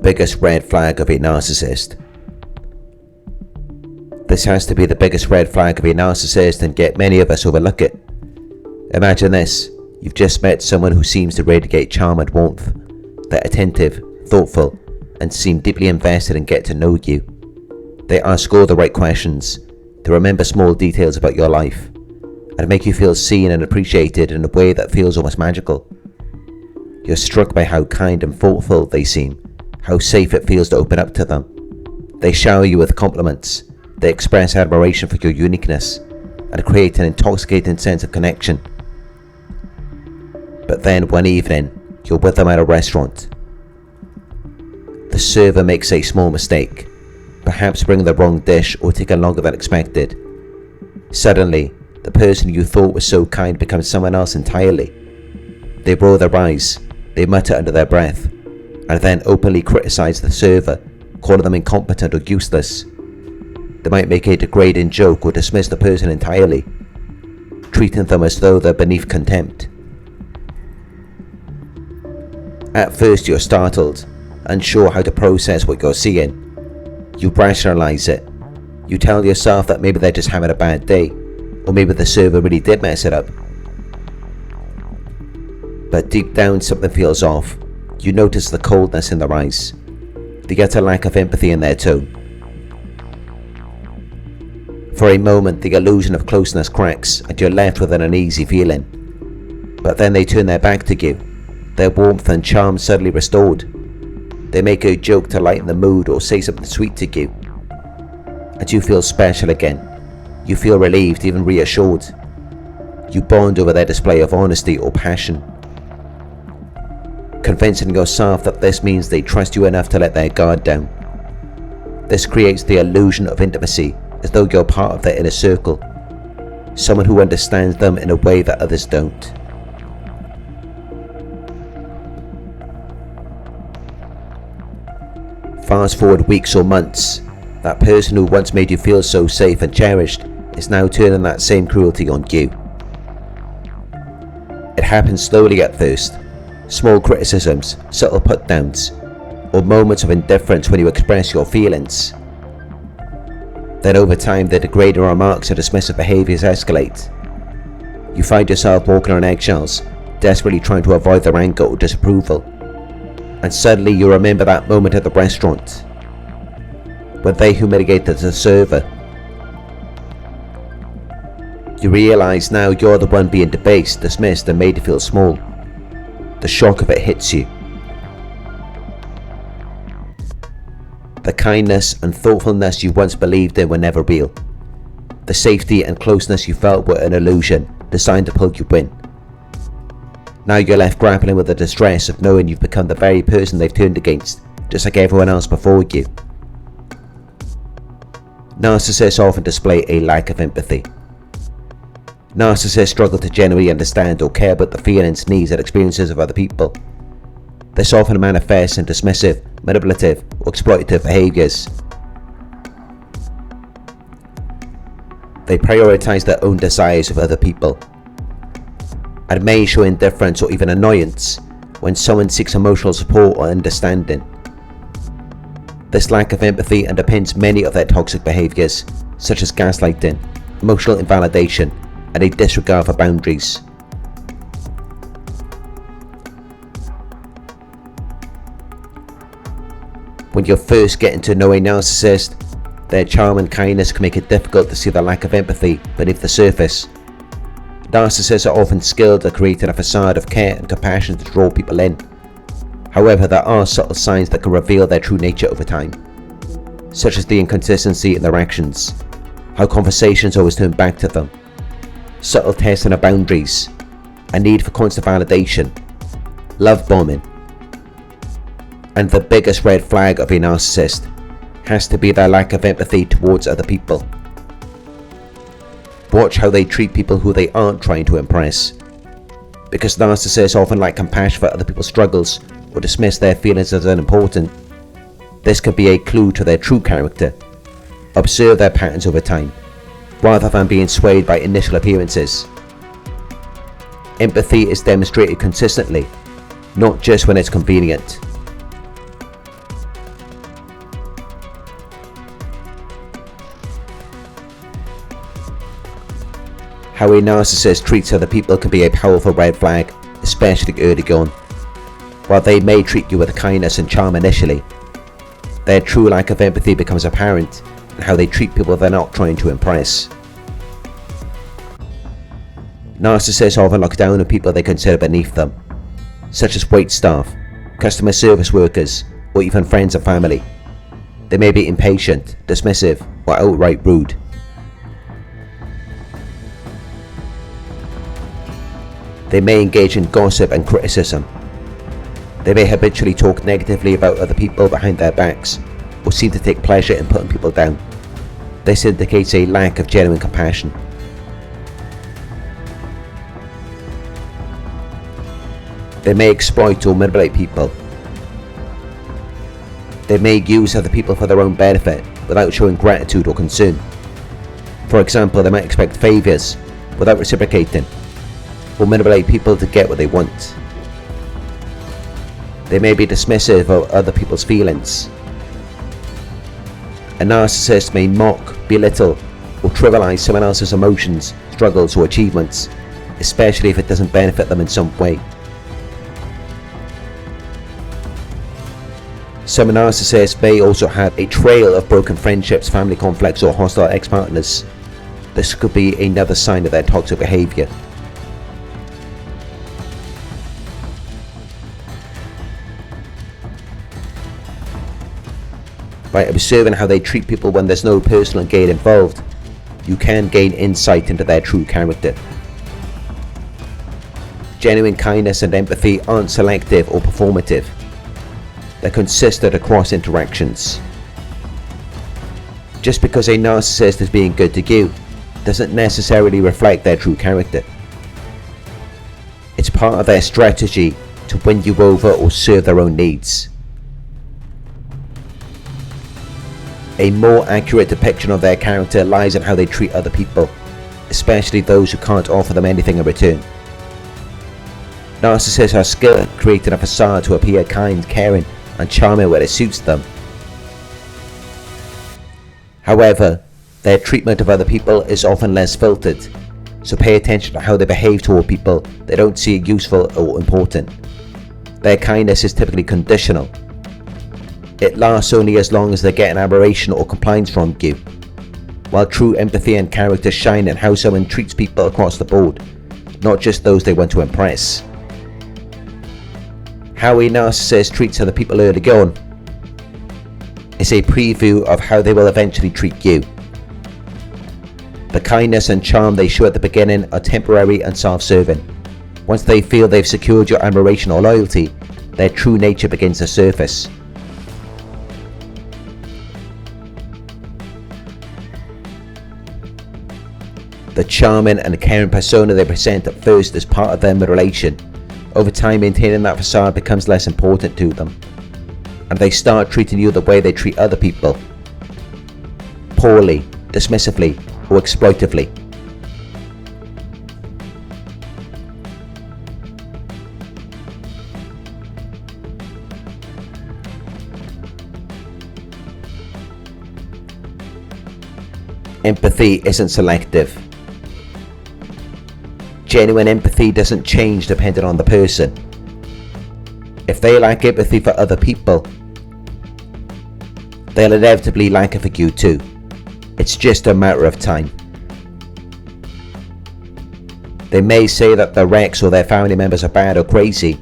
biggest red flag of a narcissist. This has to be the biggest red flag of a narcissist, and yet many of us overlook it. Imagine this: you've just met someone who seems to radiate charm and warmth. They're attentive, thoughtful, and seem deeply invested in getting to know you. They ask all the right questions, they remember small details about your life, and make you feel seen and appreciated in a way that feels almost magical. You're struck by how kind and thoughtful they seem, how safe it feels to open up to them. They shower you with compliments, they express admiration for your uniqueness, and create an intoxicating sense of connection. But then one evening, you're with them at a restaurant. The server makes a small mistake, perhaps bringing the wrong dish or taking longer than expected. Suddenly, the person you thought was so kind becomes someone else entirely. They roll their eyes, they mutter under their breath, and then openly criticize the server, calling them incompetent or useless. They might make a degrading joke or dismiss the person entirely, treating them as though they're beneath contempt. At first you're startled, unsure how to process what you're seeing. You rationalize it. You tell yourself that maybe they're just having a bad day, or maybe the server really did mess it up. But deep down something feels off. You notice the coldness in their eyes, the utter lack of empathy in their tone. For a moment the illusion of closeness cracks and you're left with an uneasy feeling. But then they turn their back to you, their warmth and charm suddenly restored. They make a joke to lighten the mood or say something sweet to you, and you feel special again. You feel relieved, even reassured. You bond over their display of honesty or passion, convincing yourself that this means they trust you enough to let their guard down. This creates the illusion of intimacy, as though you're part of their inner circle, someone who understands them in a way that others don't. Fast forward weeks or months, that person who once made you feel so safe and cherished is now turning that same cruelty on you. It happens slowly at first, small criticisms, subtle put-downs, or moments of indifference when you express your feelings. Then over time the degrading remarks and dismissive behaviours escalate. You find yourself walking on eggshells, desperately trying to avoid their anger or disapproval. And suddenly you remember that moment at the restaurant, when they humiliated the server. You realise now you're the one being debased, dismissed and made to feel small. The shock of it hits you. The kindness and thoughtfulness you once believed in were never real. The safety and closeness you felt were an illusion, designed to pull you in. Now you're left grappling with the distress of knowing you've become the very person they've turned against, just like everyone else before you. Narcissists often display a lack of empathy. Narcissists struggle to genuinely understand or care about the feelings, needs and experiences of other people. This often manifests in dismissive, manipulative or exploitative behaviours. They prioritise their own desires of other people, and may show indifference or even annoyance when someone seeks emotional support or understanding. This lack of empathy underpins many of their toxic behaviours, such as gaslighting, emotional invalidation, and a disregard for boundaries. When you're first getting to know a narcissist, their charm and kindness can make it difficult to see the lack of empathy beneath the surface. Narcissists are often skilled at creating a facade of care and compassion to draw people in. However, there are subtle signs that can reveal their true nature over time, such as the inconsistency in their actions, how conversations always turn back to them, subtle testing of boundaries, a need for constant validation, love bombing. And the biggest red flag of a narcissist has to be their lack of empathy towards other people. Watch how they treat people who they aren't trying to impress. Because narcissists often lack compassion for other people's struggles or dismiss their feelings as unimportant, this could be a clue to their true character. Observe their patterns over time, rather than being swayed by initial appearances. Empathy is demonstrated consistently, not just when it's convenient. How a narcissist treats other people can be a powerful red flag, especially early on. While they may treat you with kindness and charm initially, their true lack of empathy becomes apparent in how they treat people they're not trying to impress. Narcissists often look down on people they consider beneath them, such as wait staff, customer service workers, or even friends and family. They may be impatient, dismissive, or outright rude. They may engage in gossip and criticism. They may habitually talk negatively about other people behind their backs, or seem to take pleasure in putting people down. This indicates a lack of genuine compassion. They may exploit or manipulate people. They may use other people for their own benefit without showing gratitude or concern. For example, they might expect favours without reciprocating, or manipulate people to get what they want. They may be dismissive of other people's feelings. A narcissist may mock, belittle, or trivialize someone else's emotions, struggles, or achievements, especially if it doesn't benefit them in some way. Some narcissists may also have a trail of broken friendships, family conflicts, or hostile ex-partners. This could be another sign of their toxic behaviour. By observing how they treat people when there's no personal gain involved, you can gain insight into their true character. Genuine kindness and empathy aren't selective or performative. They're consistent across interactions. Just because a narcissist is being good to you doesn't necessarily reflect their true character. It's part of their strategy to win you over or serve their own needs. A more accurate depiction of their character lies in how they treat other people, especially those who can't offer them anything in return. Narcissists are skilled at creating a facade to appear kind, caring, and charming where it suits them. However, their treatment of other people is often less filtered, so pay attention to how they behave toward people they don't see useful or important. Their kindness is typically conditional. It lasts only as long as they get an admiration or compliance from you, while true empathy and character shine in how someone treats people across the board, not just those they want to impress. How a narcissist treats other people early on is a preview of how they will eventually treat you. The kindness and charm they show at the beginning are temporary and self-serving. Once they feel they've secured your admiration or loyalty, their true nature begins to surface. The charming and caring persona they present at first is part of their relation. Over time, maintaining that facade becomes less important to them, and they start treating you the way they treat other people: poorly, dismissively, or exploitively. Empathy isn't selective. Genuine empathy doesn't change depending on the person. If they lack empathy for other people, they'll inevitably lack it for you too. It's just a matter of time. They may say that their ex or their family members are bad or crazy,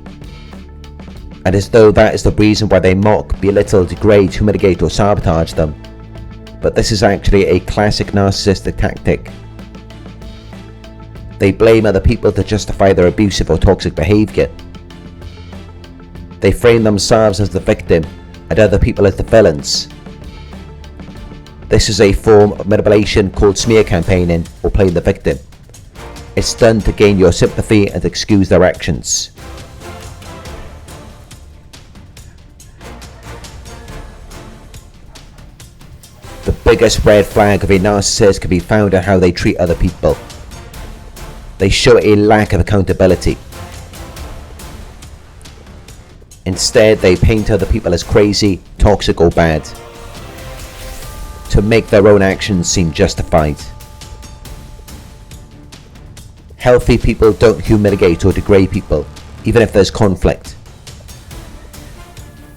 and as though that is the reason why they mock, belittle, degrade, humiliate, or sabotage them. But this is actually a classic narcissistic tactic. They blame other people to justify their abusive or toxic behaviour. They frame themselves as the victim and other people as the villains. This is a form of manipulation called smear campaigning or playing the victim. It's done to gain your sympathy and excuse their actions. The biggest red flag of a narcissist can be found in how they treat other people. They show a lack of accountability. Instead, they paint other people as crazy, toxic, or bad, to make their own actions seem justified. Healthy people don't humiliate or degrade people, even if there's conflict.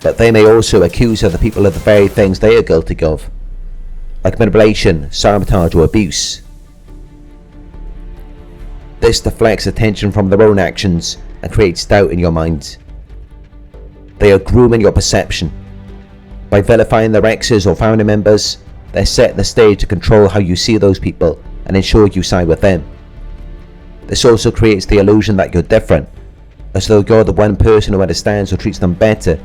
But they may also accuse other people of the very things they are guilty of, like manipulation, sabotage or abuse. This deflects attention from their own actions and creates doubt in your mind. They are grooming your perception. By vilifying their exes or family members, they're setting the stage to control how you see those people and ensure you side with them. This also creates the illusion that you're different, as though you're the one person who understands or treats them better,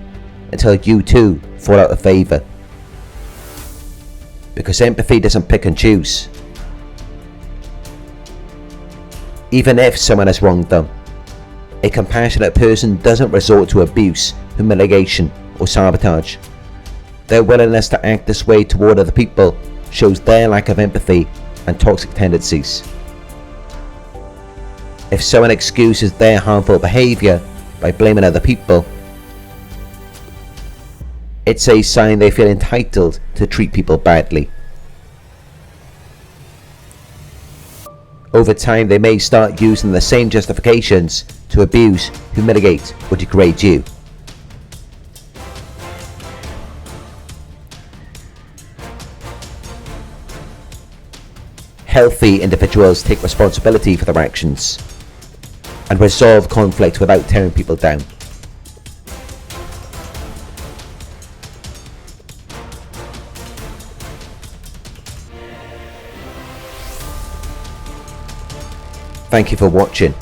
until you too fall out of favour. Because empathy doesn't pick and choose. Even if someone has wronged them, a compassionate person doesn't resort to abuse, humiliation or sabotage. Their willingness to act this way toward other people shows their lack of empathy and toxic tendencies. If someone excuses their harmful behaviour by blaming other people, it's a sign they feel entitled to treat people badly. Over time, they may start using the same justifications to abuse, humiliate, or degrade you. Healthy individuals take responsibility for their actions and resolve conflict without tearing people down. Thank you for watching.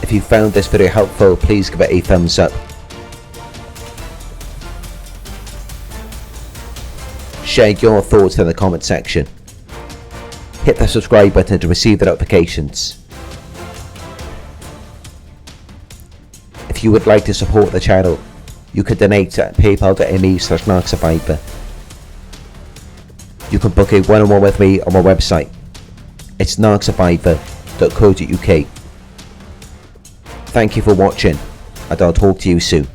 If you found this video helpful, please give it a thumbs up. Share your thoughts in the comment section. Hit the subscribe button to receive the notifications. If you would like to support the channel, you can donate at paypal.me/Narc Survivor. You can book a one-on-one with me on my website. It's narcsurvivor.co.uk. Thank you for watching, and I'll talk to you soon.